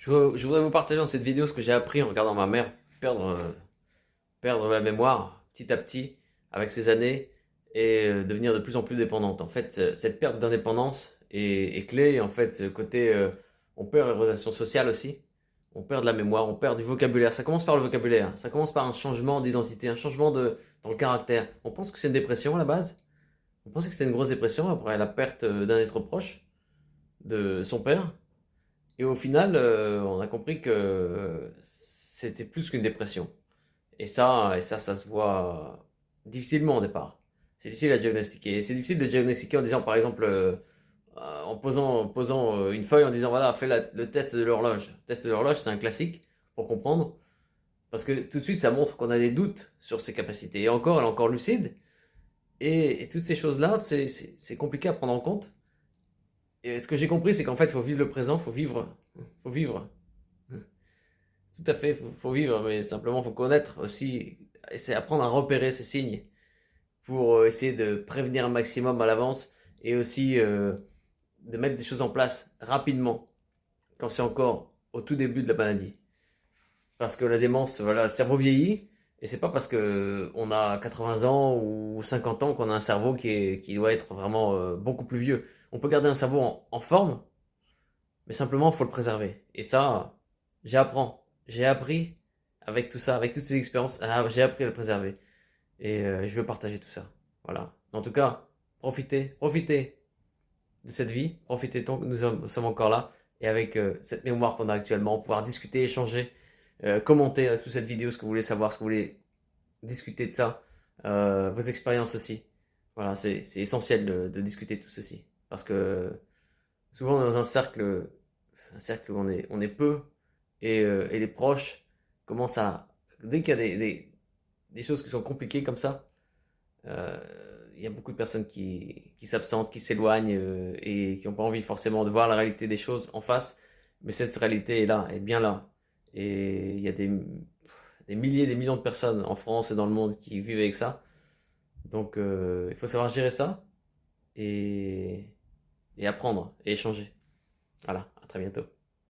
Je voudrais vous partager dans cette vidéo ce que j'ai appris en regardant ma mère perdre la mémoire petit à petit avec ses années et devenir de plus en plus dépendante. En fait, cette perte d'indépendance est clé. En fait, côté, on perd les relations sociales aussi. On perd de la mémoire, on perd du vocabulaire. Ça commence par le vocabulaire. Ça commence par un changement d'identité, un changement dans le caractère. On pense que c'est une dépression à la base. On pensait que c'était une grosse dépression après la perte d'un être proche, de son père. Et au final, on a compris que c'était plus qu'une dépression. Ça se voit difficilement au départ. C'est difficile à diagnostiquer. C'est difficile de diagnostiquer en disant, par exemple, en posant une feuille en disant, voilà, fais le test de l'horloge. Le test de l'horloge, c'est un classique pour comprendre. Parce que tout de suite, ça montre qu'on a des doutes sur ses capacités. Et encore, elle est encore lucide. Et toutes ces choses-là, c'est compliqué à prendre en compte. Et ce que j'ai compris, c'est qu'en fait, il faut vivre le présent, faut vivre. Tout à fait, faut vivre, mais simplement, faut connaître aussi, c'est apprendre à repérer ces signes pour essayer de prévenir un maximum à l'avance et aussi de mettre des choses en place rapidement quand c'est encore au tout début de la maladie. Parce que la démence, voilà, le cerveau vieillit et c'est pas parce que on a 80 ans ou 50 ans qu'on a un cerveau qui doit être vraiment beaucoup plus vieux. On peut garder un cerveau en forme, mais simplement, il faut le préserver. Et ça, j'ai appris avec tout ça, avec toutes ces expériences, j'ai appris à le préserver. Et je veux partager tout ça. Voilà. En tout cas, profitez de cette vie, profitez tant que nous sommes encore là. Et avec cette mémoire qu'on a actuellement, pouvoir discuter, échanger, commenter sous cette vidéo ce que vous voulez savoir, ce que vous voulez discuter de ça, vos expériences aussi. Voilà, c'est essentiel de discuter de tout ceci. Parce que souvent, on est dans un cercle où on est peu, et les proches commencent à... Dès qu'il y a des choses qui sont compliquées comme ça, euh, il y a beaucoup de personnes qui s'absentent, qui s'éloignent et qui n'ont pas envie forcément de voir la réalité des choses en face. Mais cette réalité est là, est bien là. Et il y a des milliers, des millions de personnes en France et dans le monde qui vivent avec ça. Donc il faut savoir gérer ça et, et apprendre et échanger. Voilà, à très bientôt.